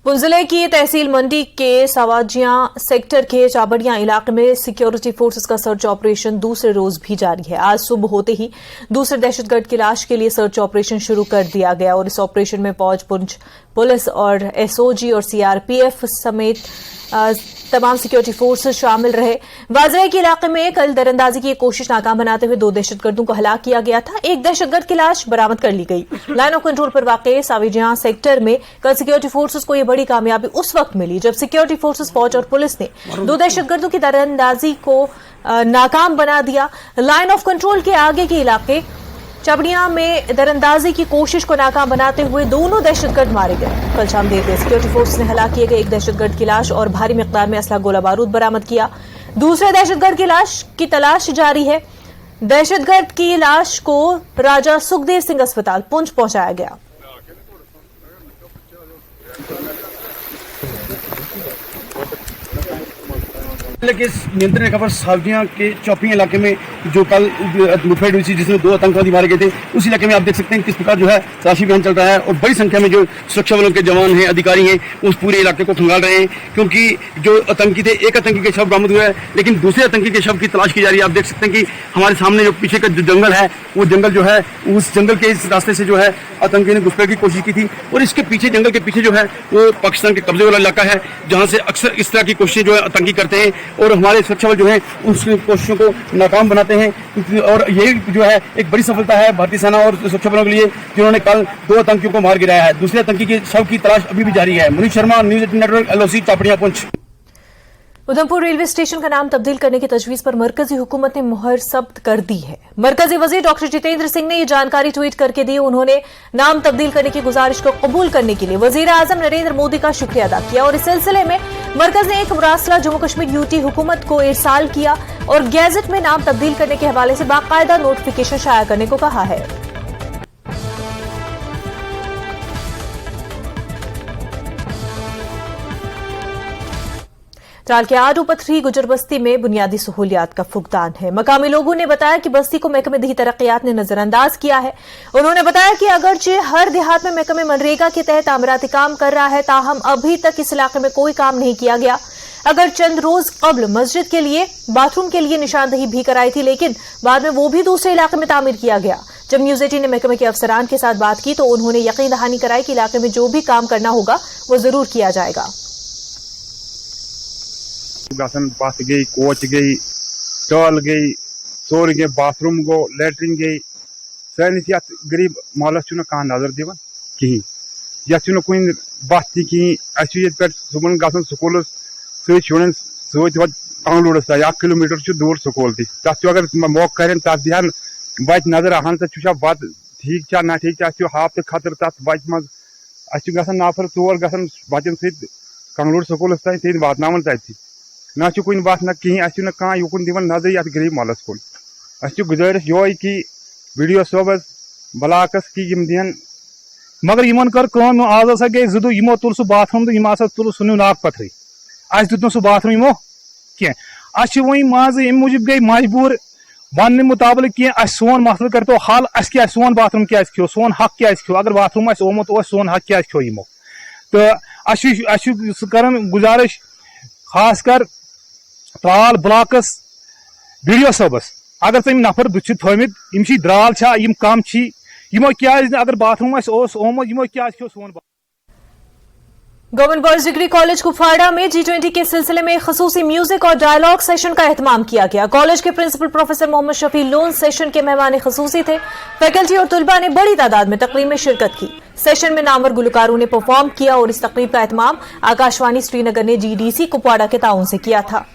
जिले की तहसील मंडी के सवाजियां सेक्टर के चाबड़िया इलाके में सिक्योरिटी फोर्सेस का सर्च ऑपरेशन दूसरे रोज भी जारी है। आज सुबह होते ही दूसरे दहशतगर्द की लाश के लिए सर्च ऑपरेशन शुरू कर दिया गया और इस ऑपरेशन में फौज, पुलिस और एसओजी और सीआरपीएफ समेत तमाम सिक्योरिटी फोर्सेस शामिल रहे। वाजराई के इलाके में कल दरअंदाजी की एक कोशिश नाकाम बनाते हुए 2 दहशतगर्दों को हलाक किया गया था। एक दहशतगर्द की लाश बरामद कर ली गई। लाइन ऑफ कंट्रोल पर वाकई साविजियां सेक्टर में कल सिक्योरिटी फोर्सेस को यह बड़ी कामयाबी उस वक्त मिली जब सिक्योरिटी फोर्सेस, फौज और पुलिस ने 2 दहशतगर्दों की दरअंदाजी को नाकाम बना दिया। लाइन ऑफ कंट्रोल के आगे के इलाके चाबड़िया में दरअंदाजी की कोशिश को नाकाम बनाते हुए दोनों दहशतगर्द मारे गए। कल शाम देर सिक्योरिटी फोर्स ने हलाक किए गए एक दहशतगर्द की लाश और भारी मिकदार में असला गोला बारूद बरामद किया। दूसरे दहशतगर्द की लाश की तलाश जारी है। दहशतगर्द की लाश को राजा सुखदेव सिंह अस्पताल पुंछ पहुंचाया गया। के नियंत्रण रेखा पर सावजियां के चौपिया इलाके में जो कल मुठभेड़ हुई थी जिसमें 2 आतंकवादी मारे गए थे, उस इलाके में आप देख सकते हैं किस प्रकार जो है तलाशी अभियान चल रहा है और बड़ी संख्या में जो सुरक्षा बलों के जवान हैं, अधिकारी हैं, उस पूरे इलाके को खंगाल रहे हैं क्योंकि जो आतंकी थे, एक आतंकी के शव बरामद हुआ है लेकिन दूसरे आतंकी के शव की तलाश की जा रही है। आप देख सकते हैं कि हमारे सामने जो पीछे का जो जंगल है, वो जंगल जो है, उस जंगल के इस रास्ते से जो है आतंकी ने घुसपैठ की कोशिश की थी और इसके पीछे, जंगल के पीछे जो है वो पाकिस्तान के कब्जे वाला इलाका है जहां से अक्सर इस तरह की कोशिशें जो है आतंकी करते हैं और हमारे सुरक्षा बल जो है उस कोशिशों को नाकाम बनाते हैं। और यही जो है एक बड़ी सफलता है भारतीय सेना और सुरक्षा बलों के लिए जिन्होंने कल 2 आतंकियों को मार गिराया है। दूसरे आतंकी के शव की तलाश अभी भी जारी है। Munish Sharma, news 18 network, LOC, Chapariya, Poonch. Udhampur railway station का नाम तब्दील करने की तजवीज पर मरकजी हुकूमत ने मुहर सब्त कर दी है। मरकजी वजीर डॉक्टर जितेंद्र सिंह ने यह जानकारी ट्वीट करके दी। उन्होंने नाम तब्दील करने की गुजारिश को कबूल करने के लिए वजीर आजम नरेंद्र मोदी का शुक्रिया अदा किया और इस सिलसिले में मरकज ने एक मुरासला जम्मू कश्मीर यूटी हुकूमत को इरसाल किया और गैजेट में नाम तब्दील करने के हवाले से बाकायदा नोटिफिकेशन शाया करने को कहा है। त्राल के आडू पथरी गुजर बस्ती में बुनियादी सहूलियात का फुकदान है। मकामी लोगों ने बताया कि बस्ती को महकमे दही तरक्यात ने नजरअंदाज किया है। उन्होंने बताया कि अगरचे हर देहात में महकमे मनरेगा के तहत तामीराती काम कर रहा है, ताहम अभी तक इस इलाके में कोई काम नहीं किया गया। अगर चंद रोज कबल मस्जिद के लिए, बाथरूम के लिए निशानदही भी कराई थी लेकिन बाद में वो भी दूसरे इलाके में तामीर किया गया। जब न्यूज 18 ने महकमे के अफसरान के साथ बात की तो उन्होंने यकीन दहानी कराई कि इलाके में जो भी काम करना होगा वो जरूर किया जाएगा। बस गई, कोच गई, टॉल गई, सोर गई, बाथरूम गो, लेटरिन गई। सानिस ये गरीब मालस कह नजर दिवान कहीं ये कुन बस पे सुबह ग स्कूल शुरन कंगलूरस 1 किलोमीटर दूर स्कूल तथ अगर मौक कर तथ दिहन बच नजर अहन सा बत ठीक ना ठीक हाफ तो खतर तथ बच मज नफर 4 गन बचन सत कंगलूर स्कूल तान वातान तथ ना कुन बस ना कहीं कह युकन दिवान नजर ये गरीब मालस कुन। गुजारिश ये कि वीडियो सोबस ब्लाकस की दिन मगर इन कर आज हसा गई 2 दो यमो तुल सह बाथरूम तो तुल सह नु नाक पथर अस दुत सह बाथरूम यमो कह वही माज अम मूजूब गई मजबूर वन मुताबिक कह सोन मसल कर तो हल क्या सोन बाथरूम क्या खो, सोन हक क्या खो, अगर बाथरूम ओमुत सोन हक क्या खो यमो तो कर गुजारिश खास कर त्राल ब्लाकस वीडियो सबस अगर तम नफर बुत थमित यम द्राल यम कम यमो क्या अगर बाथरूम ओमुत यमो क्या खो सोन। Government boys degree college Kupwara में G20 के सिलसिले में खसूसी म्यूजिक और डायलॉग सेशन का एहतमाम किया गया। कॉलेज के principal professor Mohammad Shafi Lone session के मेहमान खसूसी थे। फैकल्टी और तुलबा ने बड़ी तादाद में तकरीब में शिरकत की। सेशन में नामवर गुलकारों ने परफॉर्म किया और इस तकरीब का एहतमाम आकाशवाणी श्रीनगर ने GDC कुपवाड़ा के ताउन से किया था।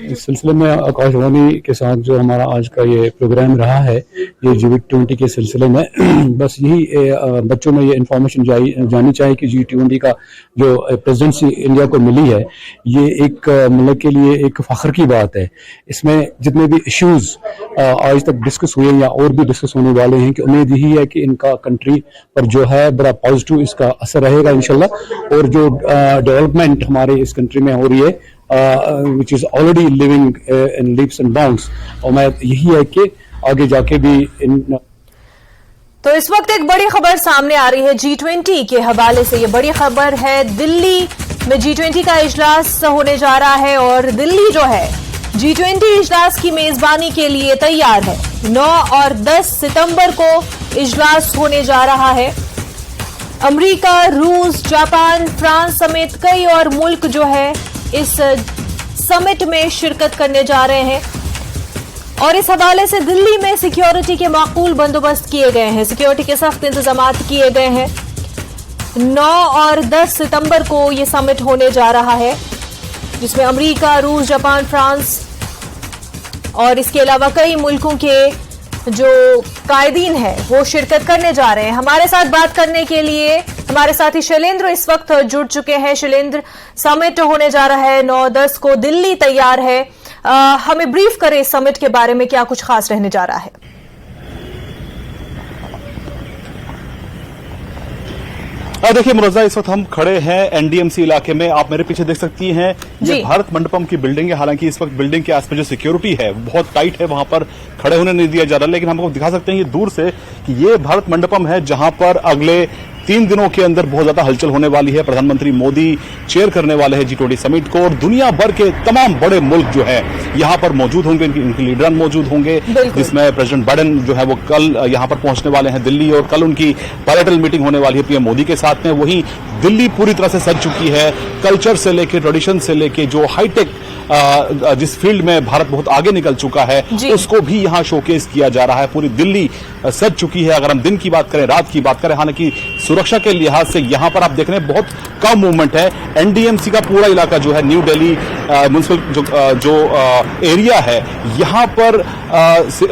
इस सिलसिले में आकाशवाणी के साथ जो हमारा आज का ये प्रोग्राम रहा है, ये G20 के सिलसिले में बस यही बच्चों में ये इन्फॉर्मेशन जानी चाहिए कि G20 का जो प्रेसिडेंसी इंडिया को मिली है, ये एक मुल्क के लिए एक फख्र की बात है। इसमें जितने भी इश्यूज आज तक डिस्कस हुए या और भी डिस्कस होने वाले हैं कि उम्मीद यही है कि इनका कंट्री पर जो है बड़ा पॉजिटिव इसका असर रहेगा इंशाल्लाह। और जो डेवलपमेंट हमारे इस कंट्री में हो रही है which is already living in leaps and bounds, और मैं यही है कि आगे जाके भी इन तो इस वक्त एक बड़ी खबर सामने आ रही है G20 के हवाले से। ये बड़ी खबर है, दिल्ली में G20 का इजलास होने जा रहा है और दिल्ली जो है G20 इजलास की मेजबानी के लिए तैयार है। 9 और 10 सितंबर को इजलास होने जा रहा है। अमेरिका, रूस, जापान, फ्रांस समेत कई और मुल्क जो है इस समिट में शिरकत करने जा रहे हैं और इस हवाले से दिल्ली में सिक्योरिटी के माकूल बंदोबस्त किए गए हैं, सिक्योरिटी के सख्त इंतजाम किए गए हैं। 9 और 10 सितंबर को ये समिट होने जा रहा है जिसमें अमेरिका, रूस, जापान, फ्रांस और इसके अलावा कई मुल्कों के जो कायदीन है वो शिरकत करने जा रहे हैं। हमारे साथ बात करने के लिए हमारे साथी शैलेंद्र इस वक्त जुड़ चुके हैं। शैलेंद्र, समिट होने जा रहा है 9-10 को, दिल्ली तैयार है। हमें ब्रीफ करें इस समिट के बारे में, क्या कुछ खास रहने जा रहा है? देखिए मुरज़ा, इस वक्त हम खड़े हैं एनडीएमसी इलाके में। आप मेरे पीछे देख सकती हैं, ये भारत मंडपम की बिल्डिंग है। हालांकि इस वक्त बिल्डिंग के आसपास जो सिक्योरिटी है बहुत टाइट है, वहां पर खड़े होने नहीं दिया जा रहा, लेकिन हम आपको दिखा सकते हैं ये दूर से कि ये भारत मंडपम है जहां पर अगले 3 दिनों के अंदर बहुत ज्यादा हलचल होने वाली है। प्रधानमंत्री मोदी चेयर करने वाले हैं G20 समिट को और दुनिया भर के तमाम बड़े मुल्क जो है यहाँ पर मौजूद होंगे, इनके लीडर मौजूद होंगे, जिसमें प्रेसिडेंट बाइडेन जो है वो कल यहाँ पर पहुंचने वाले हैं दिल्ली और कल उनकी बायलैटरल मीटिंग होने वाली है पीएम मोदी के साथ में। वहीं दिल्ली पूरी तरह से सज चुकी है, कल्चर से लेके, ट्रेडिशन से लेके, जो हाईटेक जिस फील्ड में भारत बहुत आगे निकल चुका है उसको भी यहाँ शोकेस किया जा रहा है। पूरी दिल्ली सज चुकी है। अगर हम दिन की बात करें, रात की बात करें, हालांकि सुरक्षा के लिहाज से यहाँ पर आप देख रहे हैं बहुत कम मूवमेंट है। एनडीएमसी का पूरा इलाका जो है, न्यू दिल्ली म्युनिसिपल जो एरिया है, यहाँ पर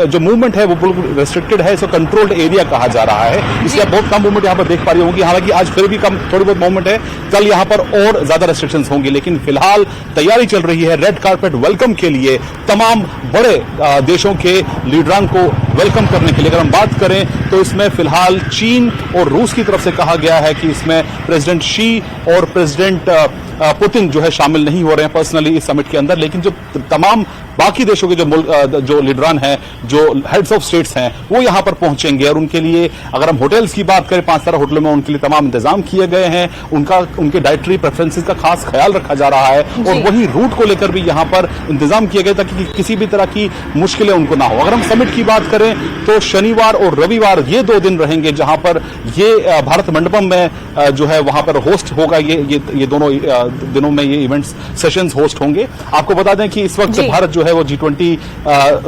जो मूवमेंट है वो बिल्कुल रेस्ट्रिक्टेड है। इसको कंट्रोल्ड एरिया कहा जा रहा है, इसलिए बहुत कम मूवमेंट यहाँ पर देख पा रही होंगी। हालांकि आज फिर भी कम थोड़ी बहुत मूवमेंट है, कल यहाँ पर और ज्यादा रेस्ट्रिक्शंस होंगी, लेकिन फिलहाल तैयारी चल रही है रेड कार्पेट वेलकम के लिए। तमाम बड़े देशों के लीडरान को वेलकम करने के लिए अगर हम बात करें तो इसमें फिलहाल चीन और रूस की तरफ से कहा गया है कि इसमें प्रेसिडेंट शी और प्रेसिडेंट पुतिन जो है शामिल नहीं हो रहे हैं पर्सनली इस समिट के अंदर, लेकिन जो तमाम बाकी देशों के जो लीडरान हैं, जो हेड्स ऑफ स्टेट्स हैं, वो यहां पर पहुंचेंगे और उनके लिए अगर हम होटल्स की बात करें, 5 होटलों में उनके लिए तमाम इंतजाम किए गए हैं। उनके डाइटरी प्रेफरेंसेस का खास ख्याल रखा जा रहा है और वही रूट को लेकर भी यहां पर इंतजाम किए गए ताकि किसी भी तरह की मुश्किलें उनको ना हो। अगर हम समिट की बात करें तो शनिवार और रविवार ये 2 दिन रहेंगे जहां पर ये भारत मंडपम में जो है वहां पर होस्ट होगा। ये दोनों दिनों में ये इवेंट्स सेशंस होस्ट होंगे। आपको बता दें कि इस वक्त भारत जो है वो G20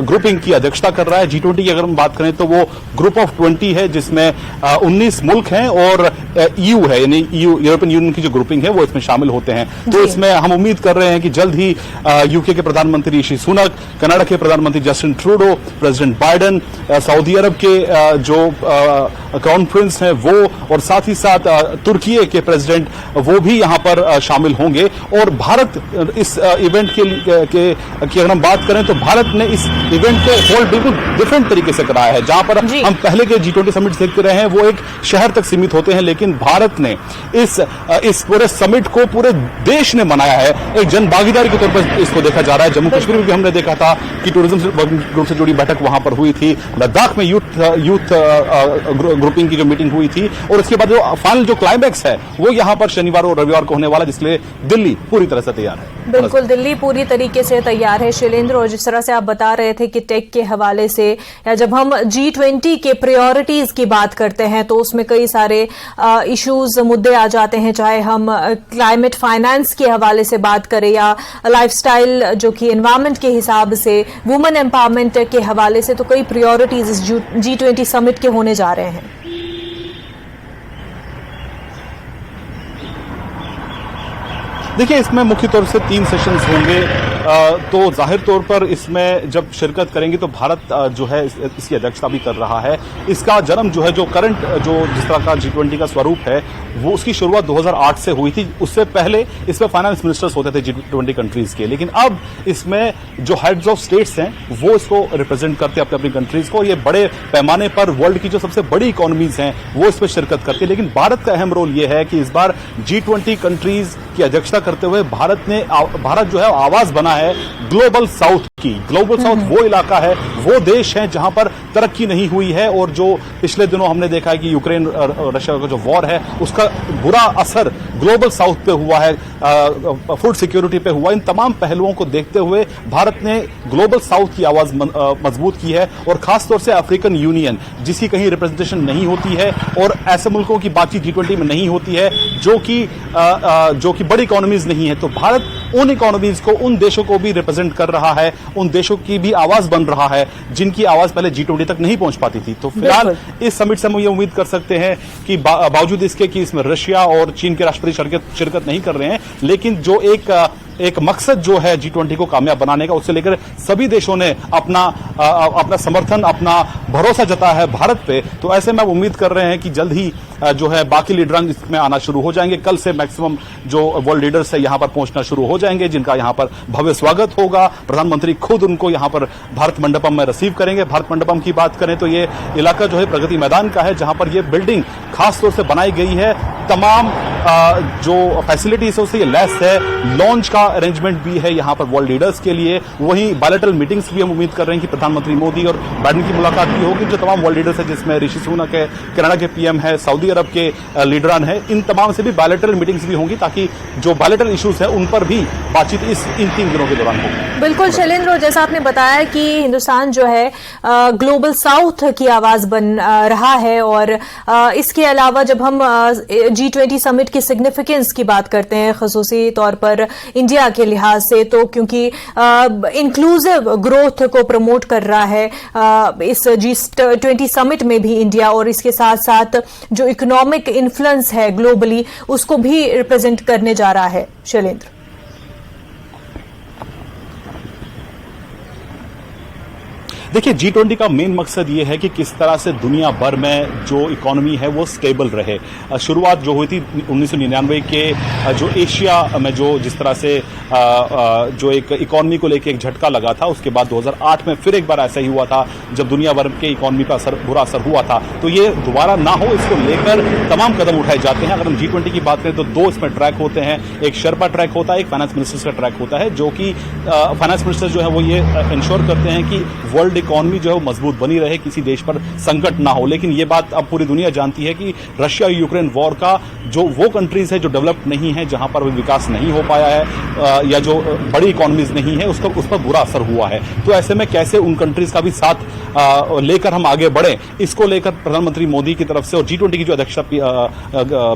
ग्रुपिंग की अध्यक्षता कर रहा है। G20 की अगर हम बात करें तो वो ग्रुप ऑफ 20 है जिसमें 19 मुल्क हैं और EU है, यानी यूरोपियन यूनियन की जो ग्रुपिंग है वो इसमें शामिल होते हैं। तो इसमें हम उम्मीद कर रहे हैं कि जल्द ही यूके के प्रधानमंत्री ऋषि सुनक, कनाडा के प्रधानमंत्री Justin Trudeau, president Biden, Saudi Arabia के जो क्राउन प्रिंस हैं वो, और साथ ही साथ तुर्की के प्रेसिडेंट वो भी यहां पर शामिल होंगे। और भारत इस इवेंट की अगर हम बात करें तो भारत ने इस इवेंट को होल्ड बिल्कुल डिफरेंट तरीके से कराया है। जहां पर हम पहले के G20 समिट देखते रहे हैं वो एक शहर तक सीमित होते हैं, लेकिन भारत ने इस पूरे समिट को पूरे देश ने मनाया है। एक जन भागीदारी के तौर पर इसको देखा जा रहा है। जम्मू कश्मीर में भी हमने देखा था कि टूरिज्म ग्रुप से जुड़ी बैठक वहां पर हुई थी। लद्दाख में यूथ ग्रुपिंग की जो मीटिंग हुई थी और इसके बाद जो फाइनल जो क्लाइमैक्स है वो यहां पर शनिवार और रविवार को होने वाला, जिसके लिए दिल्ली पूरी तरह से तैयार है। बिल्कुल, दिल्ली पूरी तरीके से तैयार है शैलेंद्र। और जिस तरह से आप बता रहे थे कि टेक के हवाले से, या जब हम G20 के प्रायोरिटीज की बात करते हैं तो उसमें कई सारे इश्यूज, मुद्दे आ जाते हैं, चाहे हम क्लाइमेट फाइनेंस के हवाले से बात करें या लाइफस्टाइल जो कि एनवायरमेंट के हिसाब से, वुमेन एम्पावरमेंट के हवाले से, तो कई प्रायोरिटीज इस G20 समिट के होने जा रहे हैं। देखिए, इसमें मुख्य तौर से 3 सेशंस होंगे। तो जाहिर तौर पर इसमें जब शिरकत करेंगे तो भारत जो है इसकी अध्यक्षता भी कर रहा है। इसका जन्म जो है, जो करंट जो जिस तरह का G20 का स्वरूप है, वो उसकी शुरुआत 2008 से हुई थी। उससे पहले इसमें फाइनेंस मिनिस्टर्स होते थे G20 कंट्रीज के, लेकिन अब इसमें जो हेड्स ऑफ स्टेट्स हैं वो इसको रिप्रेजेंट करते हैं अपनी कंट्रीज को। ये बड़े पैमाने पर वर्ल्ड की जो सबसे बड़ी इकोनॉमीज हैं वो इसमें शिरकत करती है। लेकिन भारत का अहम रोल ये है कि इस बार G20 कंट्रीज की अध्यक्षता करते हुए भारत जो है आवाज बना है ग्लोबल साउथ की। ग्लोबल साउथ वो इलाका है, वो देश है जहां पर तरक्की नहीं हुई है, और जो पिछले दिनों हमने देखा है कि यूक्रेन रशिया का जो वॉर है उसका बुरा असर ग्लोबल साउथ पे हुआ है, फूड सिक्योरिटी पे हुआ। इन तमाम पहलुओं को देखते हुए भारत ने ग्लोबल साउथ की आवाज मजबूत की है, और खासतौर से अफ्रीकन यूनियन जिसकी कहीं रिप्रेजेंटेशन नहीं होती है, और ऐसे मुल्कों की बातचीत G20 में नहीं होती है जो कि बड़ी इकोनॉमीज नहीं है। तो भारत उन इकोनॉमीज को, उन देशों को भी रिप्रेजेंट कर रहा है, उन देशों की भी आवाज बन रहा है जिनकी आवाज पहले G20 तक नहीं पहुंच पाती थी। तो फिलहाल इस समिट से हम ये उम्मीद कर सकते हैं कि बावजूद इसके कि इसमें रशिया और चीन के राष्ट्रपति शिरकत नहीं कर रहे हैं, लेकिन जो एक मकसद जो है G20 को कामयाब बनाने का, उससे लेकर सभी देशों ने अपना समर्थन, अपना भरोसा जताया है भारत पे। तो ऐसे में उम्मीद कर रहे हैं कि जल्द ही जो है बाकी लीडरान इसमें आना शुरू हो जाएंगे। कल से मैक्सिमम जो वर्ल्ड लीडर्स है यहां पर पहुंचना शुरू हो जाएंगे, जिनका यहां पर भव्य स्वागत होगा। प्रधानमंत्री खुद उनको यहां पर भारत मंडपम में रिसीव करेंगे। भारत मंडपम की बात करें तो ये इलाका जो है प्रगति मैदान का है, जहां पर ये बिल्डिंग खासतौर से बनाई गई है। तमाम जो फैसिलिटीज है उससे ये लैस है। लॉन्च का अरेंजमेंट भी है यहां पर वर्ल्ड लीडर्स के लिए। वहीं बायलैटरल मीटिंग्स भी हम उम्मीद कर रहे हैं कि प्रधानमंत्री मोदी और बाइडेन की मुलाकात भी होगी। जो तमाम वर्ल्ड लीडर्स है, जिसमें ऋषि सुनक है, कनाडा के पीएम है, सऊदी अरब के लीडरान है, इन तमाम से भी बायलैटरल मीटिंग्स भी होंगी, ताकि जो बायलैटरल इश्यूज है उन पर भी बातचीत इन 3 दिनों के दौरान होगी। बिल्कुल शैलेंद्र, और जैसा आपने बताया कि हिंदुस्तान जो है ग्लोबल साउथ की आवाज बन रहा है, और इसके अलावा जब हम G20 समिट की सिग्निफिकेंस की बात करते हैं, खसूसी तौर पर इंडिया के लिहाज से, तो क्योंकि इंक्लूसिव ग्रोथ को प्रमोट कर रहा है इस G20 समिट में भी इंडिया, और इसके साथ साथ जो इकोनॉमिक इन्फ्लुएंस है ग्लोबली उसको भी रिप्रेजेंट करने जा रहा है। शैलेंद्र, देखिए, G20 का मेन मकसद ये है कि किस तरह से दुनिया भर में जो इकोनॉमी है वो स्टेबल रहे। शुरुआत जो हुई थी 1999 के जो एशिया में जो जिस तरह से जो एक इकोनॉमी को लेकर एक झटका लगा था, उसके बाद 2008 में फिर एक बार ऐसा ही हुआ था जब दुनिया भर के इकोनॉमी पर बुरा असर हुआ था। तो ये दोबारा ना हो, इसको लेकर तमाम कदम उठाए जाते हैं। अगर हम G20 की बात करें तो 2 इसमें ट्रैक होते हैं। एक शेरपा ट्रैक होता है, एक फाइनेंस मिनिस्टर्स का ट्रैक होता है, जो कि फाइनेंस मिनिस्टर्स जो है वो ये इंश्योर करते हैं कि वर्ल्ड इकोनॉमी जो है वो मजबूत बनी रहे, किसी देश पर संकट ना हो। लेकिन ये बात अब पूरी दुनिया जानती है कि रशिया यूक्रेन वॉर का जो वो कंट्रीज है जो डेवलप्ड नहीं है, जहां पर विकास नहीं हो पाया है, या जो बड़ी इकोनॉमीज नहीं है, उस पर बुरा असर हुआ है। तो ऐसे में कैसे उन कंट्रीज का भी साथ लेकर हम आगे बढ़े, इसको लेकर प्रधानमंत्री मोदी की तरफ से और G20 की जो अध्यक्षता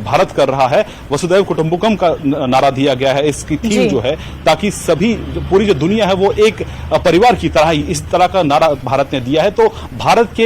भारत कर रहा है, वसुधैव कुटुंबकम का नारा दिया गया है। इसकी थीम जो है, ताकि सभी पूरी जो दुनिया है वो एक परिवार की तरह ही, इस तरह का नारा भारत ने दिया है। तो भारत के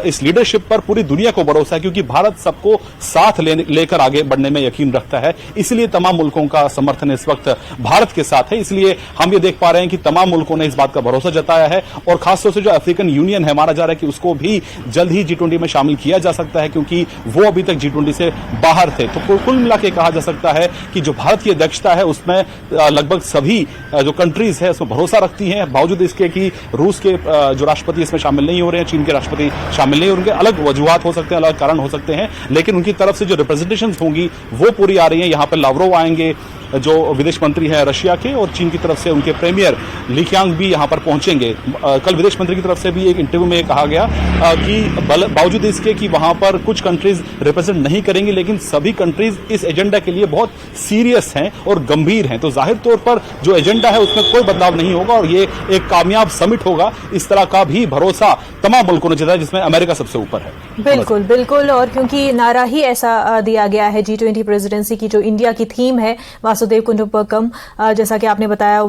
इस लीडरशिप पर पूरी दुनिया को भरोसा है, क्योंकि भारत सबको साथ लेकर आगे बढ़ने में यकीन रखता है। इसलिए तमाम मुल्कों का समर्थन इस वक्त भारत के साथ है। इसलिए हम ये देख पा रहे हैं कि तमाम मुल्कों ने इस बात का भरोसा जताया है, और खासतौर से जो अफ्रीकन यूनियन है, माना जा रहा है कि उसको भी जल्द ही G20 में शामिल किया जा सकता है, क्योंकि वो अभी तक G20 से बाहर थे। तो कुल मिला के कहा जा सकता है कि जो भारत की अध्यक्षता है उसमें लगभग सभी जो कंट्रीज है उसमें भरोसा रखती हैं, बावजूद इसके कि रूस के जो राष्ट्रपति इसमें शामिल नहीं हो रहे हैं, चीन के राष्ट्रपति शामिल नहीं हो रहे हैं। अलग वजूहात हो सकते हैं, अलग कारण हो सकते हैं, लेकिन उनकी तरफ से जो रिप्रेजेंटेशन होंगी वो पूरी आ रही है। यहां पर लावरोव आएंगे, जो विदेश मंत्री हैं रशिया के, और चीन की तरफ से उनके प्रीमियर ली क़ियांग भी यहां पर पहुंचेंगे। कल विदेश मंत्री की तरफ से भी एक इंटरव्यू में कहा गया कि बावजूद इसके कि वहां पर कुछ कंट्रीज रिप्रेजेंट नहीं करेंगी, लेकिन सभी कंट्रीज इस एजेंडा के लिए बहुत सीरियस हैं और गंभीर हैं। तो जाहिर तौर पर जो एजेंडा है उसमें कोई बदलाव नहीं होगा, और ये एक कामयाब समिट होगा। इस तरह का भी भरोसा तमाम मुल्कों ने जताया, जिसमें अमेरिका सबसे ऊपर है। बिल्कुल बिल्कुल, और क्योंकि नारा ही ऐसा दिया गया है G20 प्रेसिडेंसी की, जो इंडिया की थीम है वासुदेव कुटुंबकम, जैसा कि आपने बताया,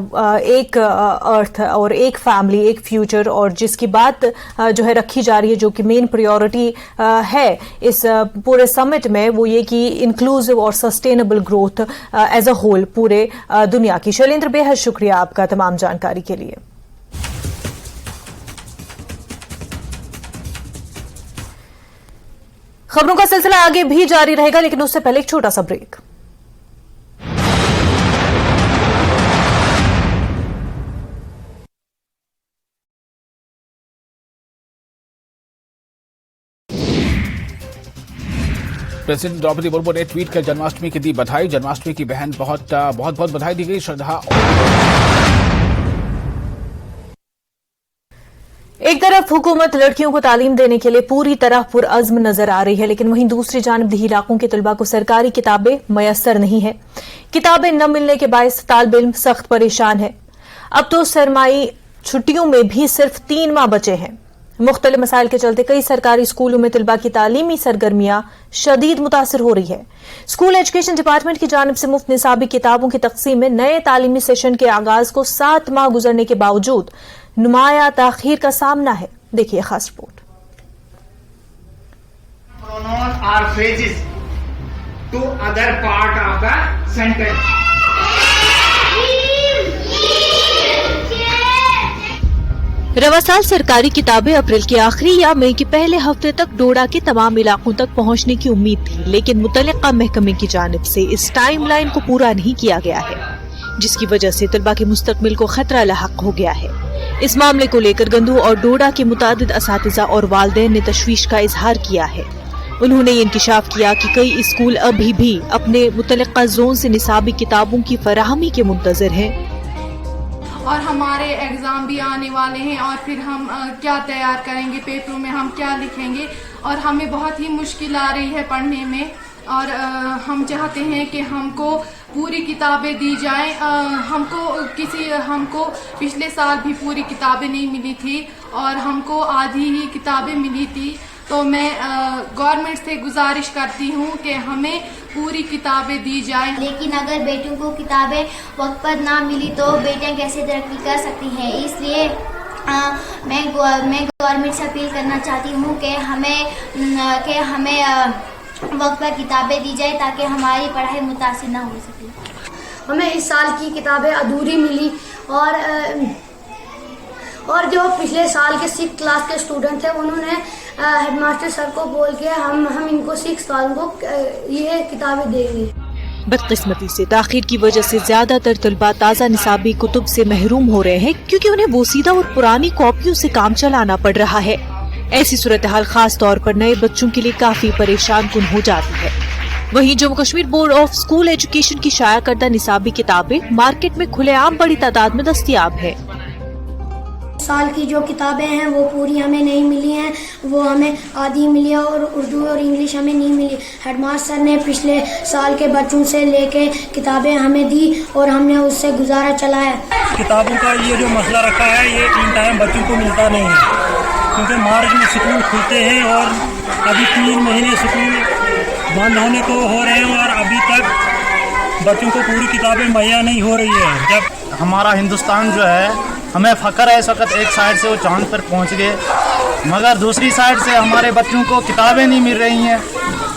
एक अर्थ और एक फैमिली, एक फ्यूचर, और जिसकी बात जो है रखी जा रही है, जो कि मेन प्रायोरिटी है इस पूरे समिट में, वो ये कि इंक्लूसिव और sustainable growth as a whole पूरे दुनिया की। शैलेंद्र, बेहद शुक्रिया आपका तमाम जानकारी के लिए। खबरों का सिलसिला आगे भी जारी रहेगा, लेकिन उससे पहले एक छोटा सा ब्रेक। प्रेसिडेंट द्रौपदी मुर्मू ने ट्वीट कर जन्माष्टमी की दी बधाई। जन्माष्टमी की बहन बहुत बहुत बधाई दी गई। श्रद्धा एक तरफ हुकूमत लड़कियों को तालीम देने के लिए पूरी तरह पुरअज़्म नजर आ रही है, लेकिन वहीं दूसरी जानिब देही इलाकों के तलबा को सरकारी किताबें मयसर नहीं है। किताबें न मिलने के बायस तालिब इल्म सख्त परेशान है। अब तो सरमाई छुट्टियों में भी सिर्फ 3 माह बचे हैं। मुख्तलिफ मसाइल के चलते कई सरकारी स्कूलों में तलबा की तालीमी सरगर्मियां शदीद मुतासर हो रही है। स्कूल एजुकेशन डिपार्टमेंट की जानिब से मुफ्त निसाबी किताबों की तकसीम में नए तालीमी सेशन के आगाज को 7 माह गुजरने के बावजूद नुमाया ताखीर का सामना है। देखिए खास report. Pronoun or phrases to other part of the sentence. रवा साल सरकारी किताबें अप्रैल के आखिरी या मई के पहले हफ्ते तक डोडा के तमाम इलाकों तक पहुंचने की उम्मीद थी, लेकिन मुतल्लिका महकमे की जानिब से इस टाइमलाइन को पूरा नहीं किया गया है, जिसकी वजह से तलबा के मुस्तकबिल को खतरा लाहक हो गया है। इस मामले को लेकर गंदू और डोडा के मुतादिद असातिज़ा और वालिदैन ने तशवीश का इजहार किया है। उन्होंने ये इंकिशाफ किया कि कई स्कूल अभी भी अपने मुतल्लिका जोन से निसाबी किताबों की फराहमी के मुंतजर हैं और हमारे एग्ज़ाम भी आने वाले हैं और फिर हम क्या तैयार करेंगे, पेपरों में हम क्या लिखेंगे और हमें बहुत ही मुश्किल आ रही है पढ़ने में। और हम चाहते हैं कि हमको पूरी किताबें दी जाएं। हमको पिछले साल भी पूरी किताबें नहीं मिली थी और हमको आधी ही किताबें मिली थी। तो मैं गवर्नमेंट से गुजारिश करती हूँ कि हमें पूरी किताबें दी जाएं। लेकिन अगर बेटियों को किताबें वक्त पर ना मिली तो बेटियां कैसे तरक्की कर सकती हैं। इसलिए मैं गवर्नमेंट से अपील करना चाहती हूँ कि हमें वक्त पर किताबें दी जाए ताकि हमारी पढ़ाई मुतासिर ना हो सके। हमें इस साल की किताबें अधूरी मिली और जो पिछले साल के 6th क्लास के स्टूडेंट थे उन्होंने हेडमास्टर सर को बोल के हम इनको 6th वालों को ये किताबें देंगे। बदकिस्मती से ताखीर की वजह से ज्यादातर तलबा ताज़ा निसाबी कुतुब से महरूम हो रहे हैं, क्योंकि उन्हें बोसीदा और पुरानी कॉपियों से काम चलाना पड़ रहा है। ऐसी सूरत हाल खास तौर पर नए बच्चों के लिए काफी परेशान कुन हो जाती है। वहीं Jammu Kashmir board of school education की शाया करदा निसाबी किताबें मार्केट में खुलेआम बड़ी तादाद में दस्तयाब है। साल की जो किताबें हैं वो पूरी हमें नहीं मिली हैं, वो हमें आधी मिली है और उर्दू और इंग्लिश हमें नहीं मिली। हेडमास्टर ने पिछले साल के बच्चों से लेके किताबें हमें दी और हमने उससे गुजारा चलाया। किताबों का ये जो मसला रखा है ये इन टाइम बच्चों को मिलता नहीं है, क्योंकि मार्च में स्कूल खुलते हैं और अभी 3 महीने स्कूल बंद होने को हो रहे हैं और अभी तक बच्चों को पूरी किताबें मुहैया नहीं हो रही है। जब हमारा हिंदुस्तान जो है हमें फ़ख्र है इस वक्त, एक साइड से वो चांद पर पहुंच गए, मगर दूसरी साइड से हमारे बच्चों को किताबें नहीं मिल रही हैं।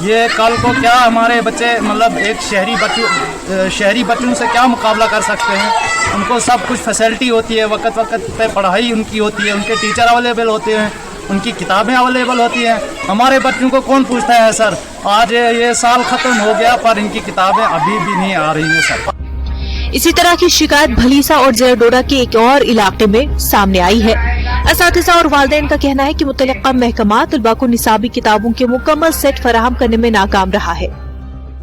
ये कल को क्या हमारे बच्चे मतलब एक शहरी बच्चों से क्या मुकाबला कर सकते हैं। उनको सब कुछ फैसिलिटी होती है, वक्त पे पढ़ाई उनकी होती है, उनके टीचर अवेलेबल होते हैं, उनकी किताबें अवेलेबल होती हैं। हमारे बच्चों को कौन पूछता है सर आज ये साल ख़त्म हो गया पर इनकी किताबें अभी भी नहीं आ रही हैं सर। इसी तरह की शिकायत भलीसा और ज़रा डोडा के एक और इलाके में सामने आई है। असातिज़ा और वालिदैन का कहना है कि मुतल्लिका महकमा तलबा को निसाबी किताबों के मुकम्मल सेट फराहम करने में नाकाम रहा है।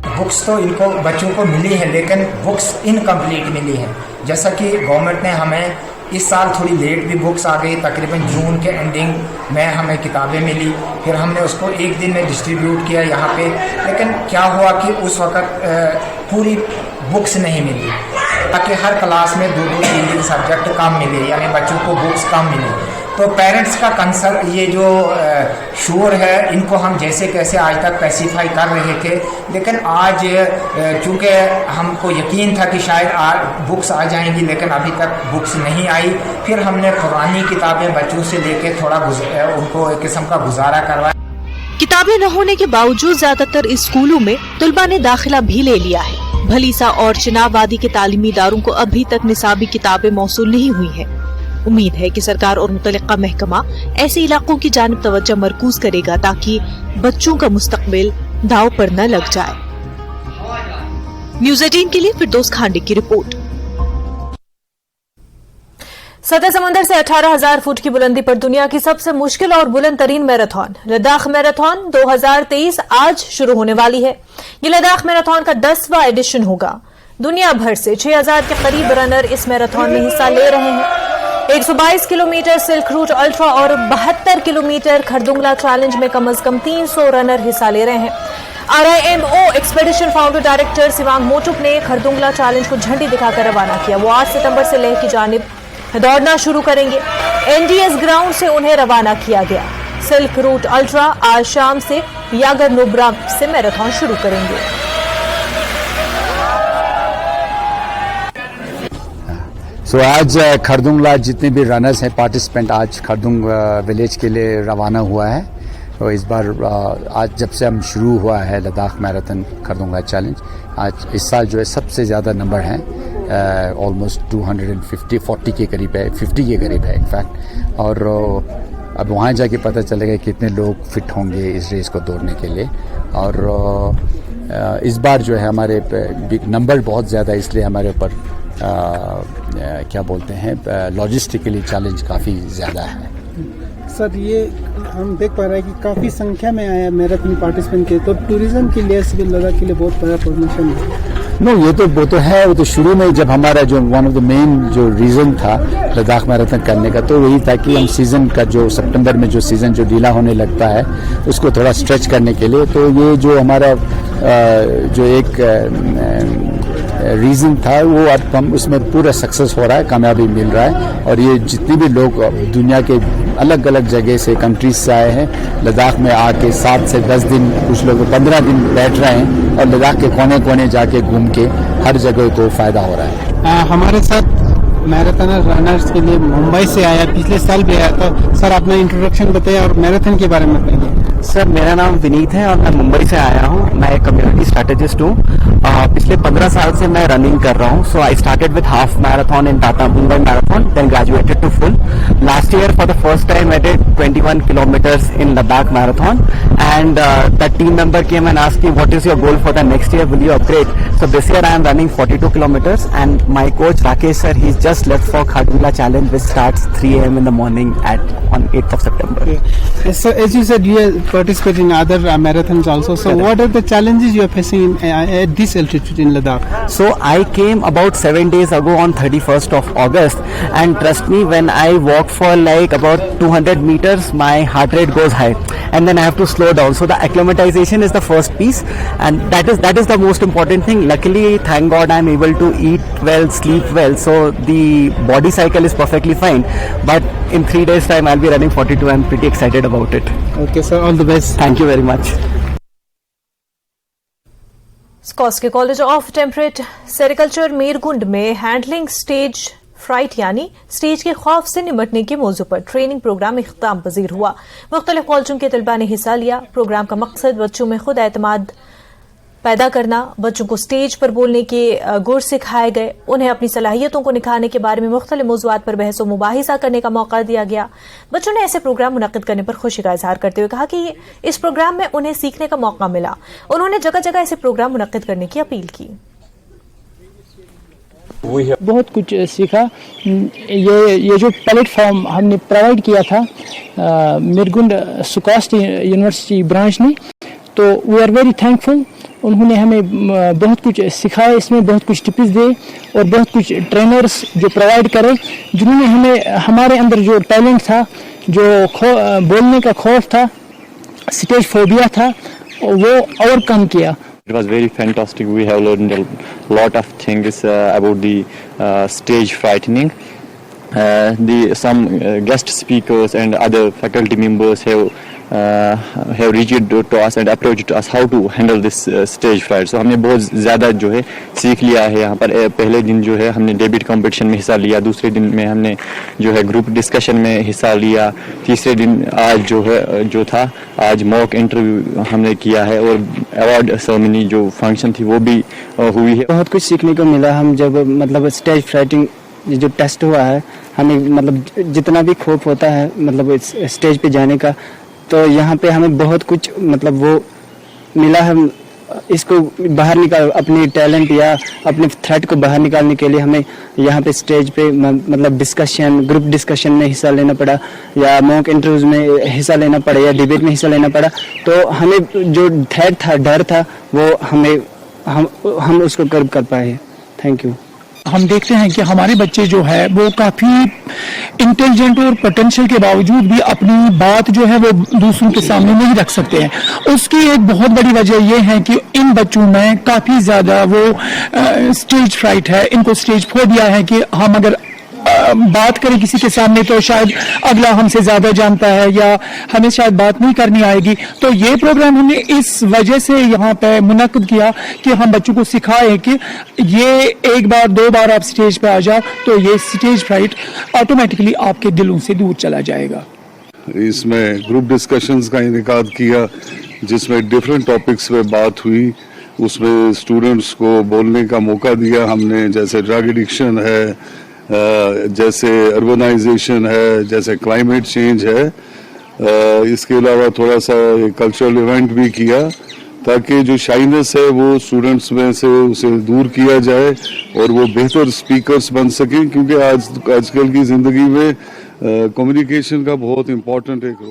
बुक्स तो इनको बच्चों को मिली है लेकिन बुक्स इनकम्प्लीट मिली है। जैसा कि गवर्नमेंट ने हमें इस साल थोड़ी लेट भी बुक्स आ गई, तकरीबन जून के एंडिंग में हमें किताबें मिली, फिर हमने उसको एक दिन में डिस्ट्रीब्यूट किया यहाँ पे। लेकिन क्या हुआ कि उस वक़्त पूरी बुक्स नहीं मिली, ताकि हर क्लास में 2-3 सब्जेक्ट कम मिले, यानी बच्चों को बुक्स कम मिले। तो पेरेंट्स का कंसर्न ये जो शोर है इनको हम जैसे कैसे आज तक पैसिफाई कर रहे थे, लेकिन आज चूँकि हमको यकीन था कि शायद आज बुक्स आ जाएंगी लेकिन अभी तक बुक्स नहीं आई। फिर हमने पुरानी किताबें बच्चों से लेके थोड़ा उनको एक किस्म का गुजारा करवाया। किताबें न होने के बावजूद ज्यादातर स्कूलों में तलबा ने दाखिला भी ले लिया है। भलीसा और चिनाब वादी के तालीमी इदारों को अभी तक निसाबी किताबें मौसूल नहीं हुई हैं। उम्मीद है कि सरकार और मुतल्लिका महकमा ऐसे इलाकों की जानिब तवज्जो मरकूज करेगा ताकि बच्चों का मुस्तकबिल दाव पर न लग जाए। न्यूज़ 18 के लिए फिरदौस खांडे की रिपोर्ट। सतह समंदर से 18,000 फुट की बुलंदी पर दुनिया की सबसे मुश्किल और बुलंद तरीन मैराथन लद्दाख मैराथन 2023 आज शुरू होने वाली है। ये लद्दाख मैराथन का 10वां एडिशन होगा। दुनिया भर से 6,000 के करीब रनर इस मैराथन में हिस्सा ले रहे हैं। 122 किलोमीटर सिल्क रूट अल्ट्रा और 72 किलोमीटर खरदुंगला चैलेंज में कम से कम 300 रनर हिस्सा ले रहे हैं। RIMO एक्सपेडिशन फाउंडर डायरेक्टर सिवांग मोटुक ने खरदुंगला चैलेंज को झंडी दिखाकर रवाना किया। वो 8 सितंबर से लेह की जानिब दौड़ना शुरू करेंगे। NDS ग्राउंड से उन्हें रवाना किया गया। सिल्क रूट अल्ट्रा आज शाम से यागर नुब्रा से मैराथन शुरू करेंगे। आज खरदुंगला जितने भी रनर्स हैं पार्टिसिपेंट आज खरदुंग विलेज के लिए रवाना हुआ है। तो इस बार आज जब से हम शुरू हुआ है लद्दाख मैराथन खरदुंगला चैलेंज, आज इस साल जो है सबसे ज़्यादा नंबर हैं, ऑलमोस्ट 240 के करीब है, 50 के करीब है इनफैक्ट। और अब वहाँ जाके पता चलेगा कितने लोग फिट होंगे इस रेस को दौड़ने के लिए। और इस बार जो है हमारे नंबर बहुत ज़्यादा, इसलिए हमारे ऊपर क्या बोलते हैं लॉजिस्टिकली चैलेंज काफ़ी ज़्यादा है। सर, ये हम देख पा रहे हैं कि काफ़ी संख्या में आया मैराथन पार्टिसिपेंट के, तो टूरिज्म के लिए लद्दाख के लिए बहुत बड़ा प्रमोशन है। नो, वो तो है। वो तो शुरू में जब हमारा जो वन ऑफ द मेन जो रीज़न था लद्दाख मैराथन करने का, तो वही था कि हम सीज़न का जो सितंबर में जो सीज़न जो ढीला होने लगता है उसको थोड़ा स्ट्रेच करने के लिए, तो ये जो हमारा जो एक रीज़न था वो अब हम उसमें पूरा सक्सेस हो रहा है, कामयाबी मिल रहा है। और ये जितने भी लोग दुनिया के अलग अलग जगह से कंट्रीज से आए हैं लद्दाख में आके 7 से 10 दिन, कुछ लोग 15 दिन बैठ रहे हैं और लद्दाख के कोने कोने जाके घूम के हर जगह को फ़ायदा हो रहा है। हमारे साथ मैराथन रनर्स के लिए मुंबई से आया, पिछले साल भी आया था। सर, अपना इंट्रोडक्शन बताइए और मैराथन के बारे में बताइए। सर, मेरा नाम विनीत है और मैं मुंबई से आया हूँ। मैं एक कम्युनिटी स्ट्रेटेजिस्ट हूँ। पिछले 15 साल से मैं रनिंग कर रहा हूँ। So I started with half marathon in Tata Mumbai marathon, then graduated to full. Last year for the first time I did 21 kilometres in Ladakh marathon and that team member came and asked me, what is your goal for the next year, will you upgrade? So this year I am running 42 kilometers and my coach Rakesh sir, he's just left for Khardungla challenge which starts 3 AM in the morning on 8th of September. Okay. So as you said, you participate in other marathons also. So what are the challenges you are facing at this altitude in Ladakh? So I came about 7 days ago on 31st of August, and trust me, when I walk for like about 200 meters, my heart rate goes high and then I have to slow down. So the acclimatization is the first piece, and that is the most important thing. Luckily, thank God, I'm able to eat well, sleep well, so the body cycle is perfectly fine. But in 3 days time I'll be running 42. I'm pretty excited about it. Okay sir, all the best. Thank you very much. स्कॉट्स के college of temperate sericulture Mirgund में handling stage fright यानी stage के खौफ से निपटने के मौजू पर ट्रेनिंग प्रोग्राम इख्तिताम पजीर हुआ। मुख्तलिफ कॉलेजों के तलबा ने हिस्सा लिया। प्रोग्राम का मकसद बच्चों में खुद एतमाद पैदा करना, बच्चों को स्टेज पर बोलने के गुर सिखाए गए, उन्हें अपनी सलाहियतों को निखारने के बारे में मुख्तलिफ मौज़ूआत पर बहस व मुबाहिसा करने का मौका दिया गया। बच्चों ने ऐसे प्रोग्राम मुनक्किद करने पर खुशी का इजहार करते हुए कहा कि इस प्रोग्राम में उन्हें सीखने का मौका मिला। उन्होंने जगह जगह ऐसे प्रोग्राम मुनक्किद करने की अपील की। बहुत कुछ सीखा। ये जो प्लेटफॉर्म हमने प्रोवाइड किया था मीरगुंड स्कॉट्स यूनिवर्सिटी ब्रांच ने, तो वी आर वेरी थैंकफुल। उन्होंने हमें बहुत कुछ सिखाया, इसमें बहुत कुछ टिप्स दिए और बहुत कुछ ट्रेनर्स जो प्रोवाइड करे, जिन्होंने हमें हमारे अंदर जो टैलेंट था, जो बोलने का खौफ था, स्टेज फोबिया था, वो ओवरकम किया। It was very fantastic. We have learned a lot of things about the stage frightening. Some guest speakers and other faculty members have reached to us and approached us how to handle this stage fright. So हमने बहुत ज़्यादा जो है सीख लिया है यहाँ पर। पहले दिन जो है हमने डेबिट कंपटीशन में हिस्सा लिया, दूसरे दिन में हमने जो है ग्रुप डिस्कशन में हिस्सा लिया, तीसरे दिन आज जो था आज मॉक इंटरव्यू हमने किया है और अवार्ड सेरेमनी जो फंक्शन थी वो भी हुई है। बहुत कुछ सीखने को मिला। हम जब मतलब स्टेज फ्राइटिंग जो टेस्ट हुआ है, हमें मतलब जितना भी खौफ होता है मतलब स्टेज पे जाने का, तो यहाँ पे हमें बहुत कुछ मतलब वो मिला है इसको बाहर निकाल, अपनी टैलेंट या अपने थ्रेट को बाहर निकालने के लिए हमें यहाँ पे स्टेज पे मतलब डिस्कशन, ग्रुप डिस्कशन में हिस्सा लेना पड़ा, या मॉक इंटरव्यूज में हिस्सा लेना पड़ा, या डिबेट में हिस्सा लेना पड़ा। तो हमें जो थ्रेट था, डर था, वो हम उसको कर्ब कर पाए। Thank you. हम देखते हैं कि हमारे बच्चे जो है वो काफ़ी इंटेलिजेंट और पोटेंशियल के बावजूद भी अपनी बात जो है वो दूसरों के सामने नहीं रख सकते हैं। उसकी एक बहुत बड़ी वजह यह है कि इन बच्चों में काफ़ी ज़्यादा वो स्टेज फ्राइट है, इनको स्टेज फोबिया है कि हम अगर बात करें किसी के सामने तो शायद अगला हमसे ज़्यादा जानता है या हमें शायद बात नहीं करनी आएगी। तो ये प्रोग्राम हमने इस वजह से यहाँ पे मुनक्किद किया कि हम बच्चों को सिखाएं कि ये एक बार दो बार आप स्टेज पे आ जाओ तो ये स्टेज फ्राइट ऑटोमेटिकली आपके दिलों से दूर चला जाएगा। इसमें ग्रुप डिस्कशंस का इनेकाद किया जिसमें डिफरेंट टॉपिक्स पे बात हुई, उसमें स्टूडेंट्स को बोलने का मौका दिया हमने, जैसे ड्रग एडिक्शन है, जैसे अर्बनाइजेशन है, जैसे क्लाइमेट चेंज है। इसके अलावा थोड़ा सा कल्चरल इवेंट भी किया ताकि जो शाइनेस है वो स्टूडेंट्स में से उसे दूर किया जाए और वो बेहतर स्पीकर्स बन सकें, क्योंकि आजकल की ज़िंदगी में कम्युनिकेशन का बहुत इम्पोर्टेंट एक रोल